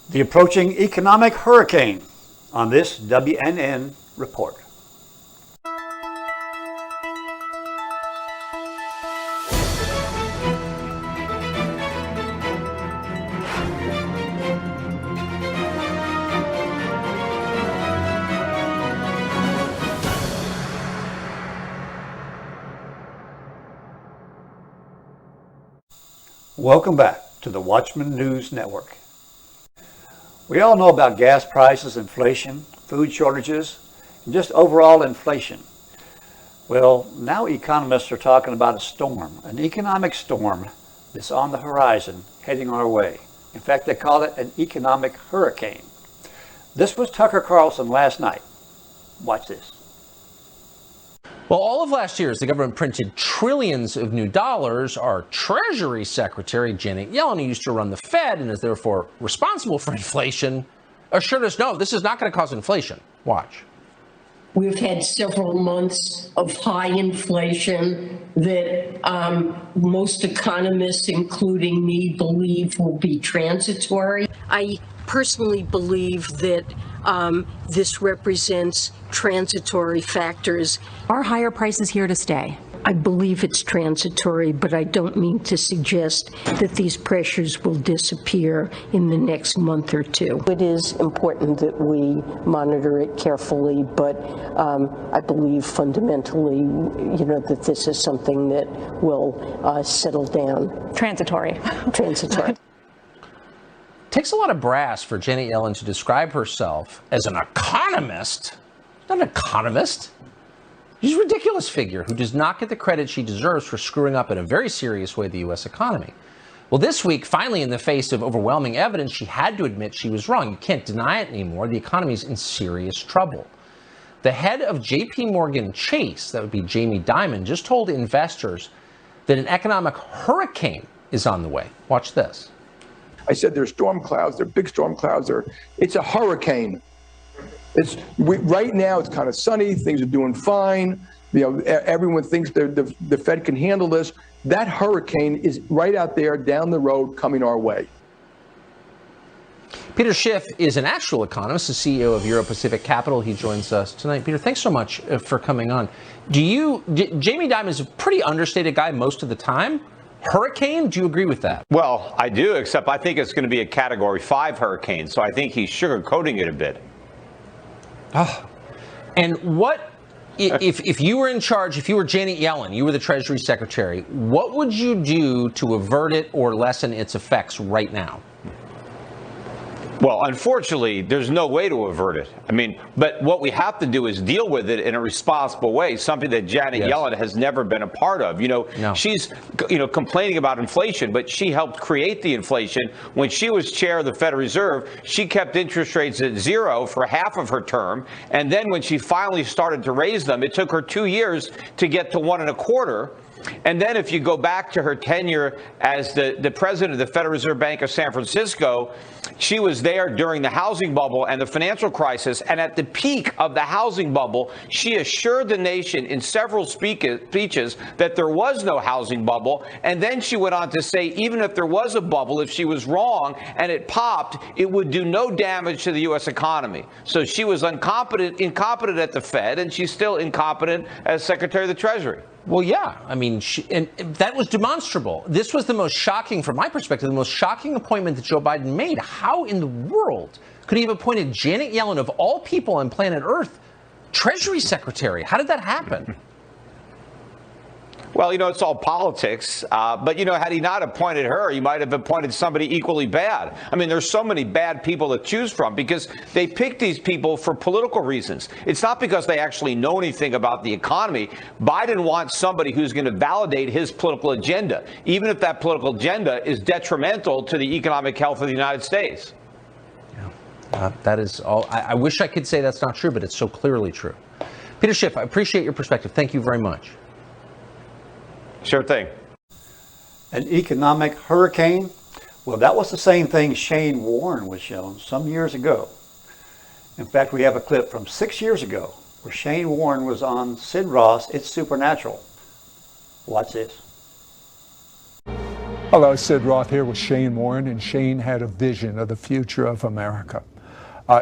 The approaching economic hurricane on this WNN report. Welcome back to the Watchman News Network. We all know about gas prices, inflation, food shortages, and just overall inflation. Well, now economists are talking about a storm, an economic storm that's on the horizon heading our way. In fact, they call it an economic hurricane. This was Tucker Carlson last night. Watch this. Well, all of last year, as the government printed trillions of new dollars, our Treasury Secretary, Janet Yellen, who used to run the Fed and is therefore responsible for inflation, assured us, no, this is not going to cause inflation. Watch. We've had several months of high inflation that most economists, including me, believe will be transitory. I personally believe that this represents transitory factors. Are higher prices here to stay? I believe it's transitory, but I don't mean to suggest that these pressures will disappear in the next month or two. It is important that we monitor it carefully, but I believe fundamentally, that this is something that will settle down. Transitory. Transitory. Takes a lot of brass for Janet Yellen to describe herself as an economist. Not an economist. She's a ridiculous figure who does not get the credit she deserves for screwing up in a very serious way the U.S. economy. Well, this week, finally, in the face of overwhelming evidence, she had to admit she was wrong. You can't deny it anymore. The economy's in serious trouble. The head of J.P. Morgan Chase, that would be Jamie Dimon, just told investors that an economic hurricane is on the way. Watch this. I said there's storm clouds, they're big storm clouds, it's a hurricane. Right now it's kind of sunny, things are doing fine. Everyone thinks the Fed can handle this. That hurricane is right out there down the road coming our way. Peter Schiff is an actual economist, the CEO of Euro Pacific Capital. He joins us tonight. Peter, thanks so much for coming on. Jamie Dimon is a pretty understated guy most of the time. Hurricane? Do you agree with that? Well, I do, except I think it's going to be a Category 5 hurricane, so I think he's sugarcoating it a bit. Oh. And what, if you were in charge, if you were Janet Yellen, you were the Treasury Secretary, what would you do to avert it or lessen its effects right now? Well, unfortunately, there's no way to avert it. But what we have to do is deal with it in a responsible way, something that Janet Yellen has never been a part of. She's, complaining about inflation, but she helped create the inflation. When she was chair of the Federal Reserve, she kept interest rates at zero for half of her term. And then when she finally started to raise them, it took her 2 years to get to 1.25%. And then if you go back to her tenure as the president of the Federal Reserve Bank of San Francisco, she was there during the housing bubble and the financial crisis. And at the peak of the housing bubble, she assured the nation in several speeches that there was no housing bubble. And then she went on to say, even if there was a bubble, if she was wrong and it popped, it would do no damage to the U.S. economy. So she was incompetent at the Fed, and she's still incompetent as Secretary of the Treasury. Well, yeah. And that was demonstrable. This was the most shocking, from my perspective, the most shocking appointment that Joe Biden made. How in the world could he have appointed Janet Yellen, of all people on planet Earth, Treasury Secretary? How did that happen? Well, it's all politics. But, had he not appointed her, he might have appointed somebody equally bad. There's so many bad people to choose from because they pick these people for political reasons. It's not because they actually know anything about the economy. Biden wants somebody who's going to validate his political agenda, even if that political agenda is detrimental to the economic health of the United States. Yeah, that is all. I wish I could say that's not true, but it's so clearly true. Peter Schiff, I appreciate your perspective. Thank you very much. Sure thing. An economic hurricane? Well, that was the same thing Shane Warren was shown some years ago. In fact, we have a clip from 6 years ago where Shane Warren was on Sid Ross' It's Supernatural. Watch this. Hello, Sid Roth here with Shane Warren, and Shane had a vision of the future of America.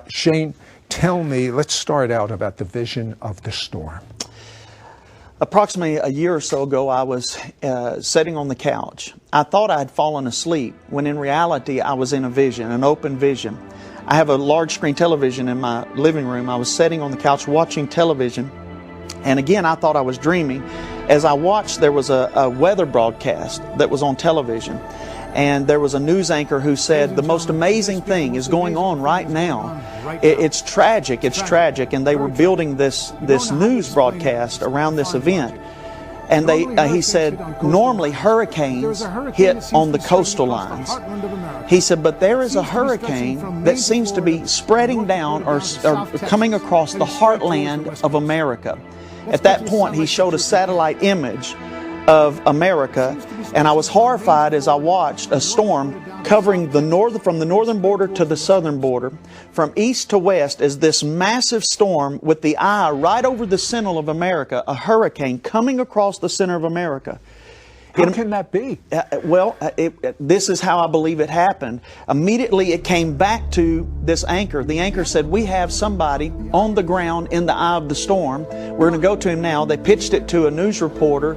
Shane, tell me, let's start out about the vision of the storm. Approximately a year or so ago, I was sitting on the couch. I thought I had fallen asleep, when in reality I was in a vision, an open vision. I have a large screen television in my living room. I was sitting on the couch watching television, and again I thought I was dreaming. As I watched, there was a weather broadcast that was on television, and there was a news anchor who said, the most amazing thing is going on right now. It's tragic, and they were building this news broadcast around this event. And he said, normally hurricanes hit on the coastal lines. He said, but there is a hurricane that seems to be spreading down or coming across the heartland of America. At that point, he showed a satellite image of America, and I was horrified as I watched a storm covering from the northern border to the southern border, from east to west, as this massive storm with the eye right over the center of America, a hurricane coming across the center of America. How can that be? This is how I believe it happened. Immediately it came back to this anchor. The anchor said, we have somebody on the ground in the eye of the storm. We're going to go to him now. They pitched it to a news reporter.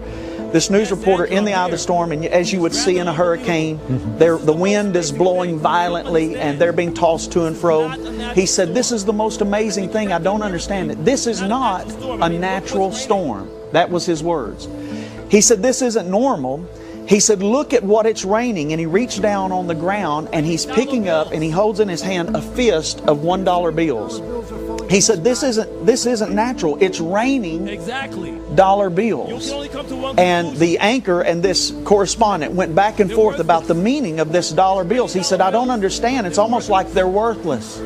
This news reporter in the eye of the storm, and as you would see in a hurricane, the wind is blowing violently and they're being tossed to and fro. He said, this is the most amazing thing. I don't understand it. This is not a natural storm. That was his words. He said, this isn't normal. He said, look at what it's raining. And he reached down on the ground and he's picking up and he holds in his hand a fist of $1 bills. He said, this isn't natural. It's raining dollar bills. And the anchor and this correspondent went back and forth about the meaning of this dollar bills. He said, I don't understand. It's almost like they're worthless.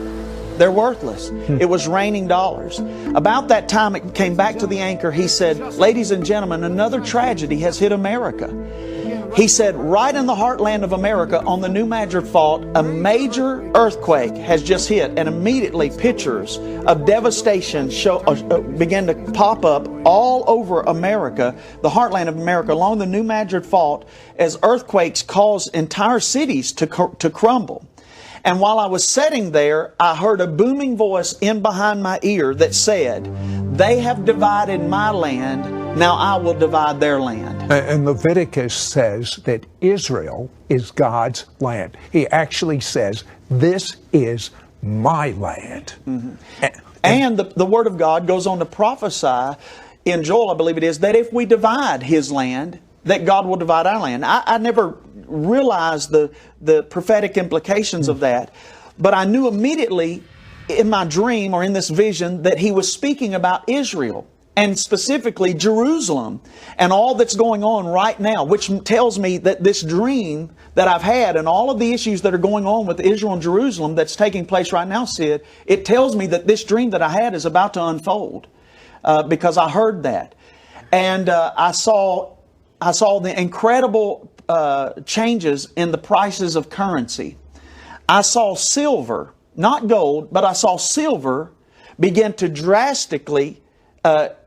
They're worthless. It was raining dollars. About that time, it came back to the anchor. He said, ladies and gentlemen, another tragedy has hit America. He said, right in the heartland of America, on the New Madrid Fault, a major earthquake has just hit, and immediately pictures of devastation began to pop up all over America, the heartland of America, along the New Madrid Fault, as earthquakes cause entire cities to crumble. And while I was sitting there, I heard a booming voice in behind my ear that said, they have divided my land, now I will divide their land. And Leviticus says that Israel is God's land. He actually says, this is my land. Mm-hmm. And the Word of God goes on to prophesy in Joel, I believe it is, that if we divide His land, that God will divide our land. I never realized the prophetic implications of that, but I knew immediately in my dream or in this vision that He was speaking about Israel, and specifically Jerusalem and all that's going on right now, which tells me that this dream that I've had and all of the issues that are going on with Israel and Jerusalem that's taking place right now, Sid, it tells me that this dream that I had is about to unfold because I heard that. And I saw the incredible changes in the prices of currency. I saw silver, not gold, but I saw silver begin to drastically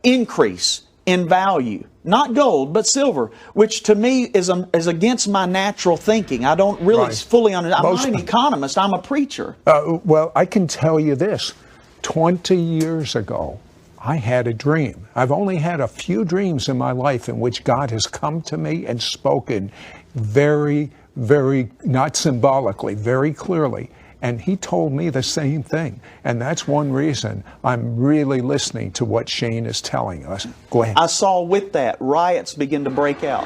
increase in value. Not gold, but silver, which to me is against my natural thinking. I don't really fully understand. I'm not an economist. I'm a preacher. Well, I can tell you this. 20 years ago, I had a dream. I've only had a few dreams in my life in which God has come to me and spoken very, very, not symbolically, very clearly. And He told me the same thing. And that's one reason I'm really listening to what Shane is telling us. Go ahead. I saw with that riots begin to break out.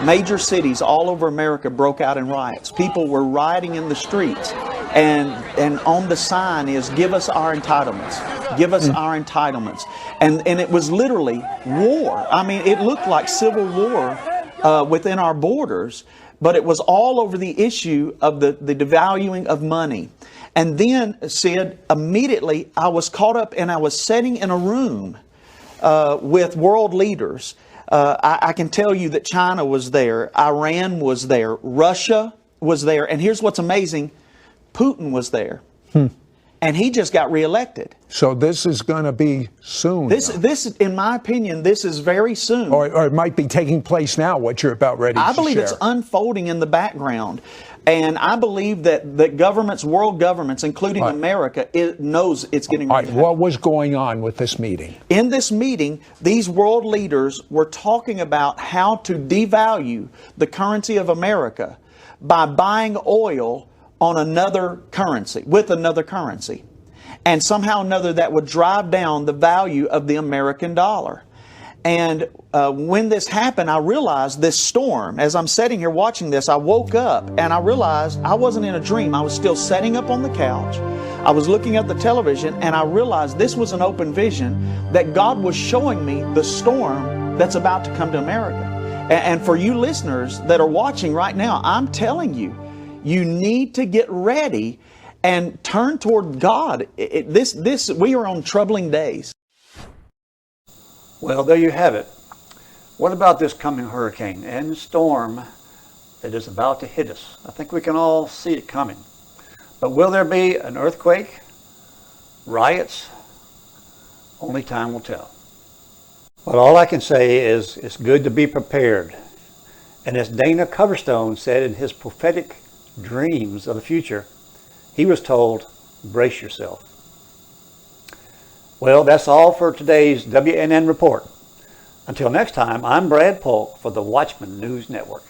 Major cities all over America broke out in riots. People were rioting in the streets. And on the sign is, give us our entitlements. Give us our entitlements. And it was literally war. I mean, it looked like civil war within our borders. But it was all over the issue of the devaluing of money. And then, Sid, immediately I was caught up and I was sitting in a room with world leaders. I can tell you that China was there, Iran was there, Russia was there. And here's what's amazing, Putin was there. and he just got reelected. So this is going to be soon. This, in my opinion, this is very soon. Or it might be taking place now, what you're about ready to share. I believe it's unfolding in the background. And I believe that the governments, world governments, including America, it knows it's getting ready to happen. What was going on with this meeting? In this meeting, these world leaders were talking about how to devalue the currency of America by buying oil on another currency, with another currency. And somehow or another that would drive down the value of the American dollar. And when this happened, I realized this storm, as I'm sitting here watching this, I woke up and I realized I wasn't in a dream. I was still sitting up on the couch. I was looking at the television and I realized this was an open vision that God was showing me the storm that's about to come to America. And for you listeners that are watching right now, I'm telling you, you need to get ready and turn toward God. We are on troubling days. Well, there you have it. What about this coming hurricane and storm that is about to hit us? I think we can all see it coming. But will there be an earthquake? Riots? Only time will tell. But all I can say is it's good to be prepared. And as Dana Coverstone said in his prophetic dreams of the future, he was told, brace yourself. Well, that's all for today's WNN Report. Until next time, I'm Brad Polk for the Watchman News Network.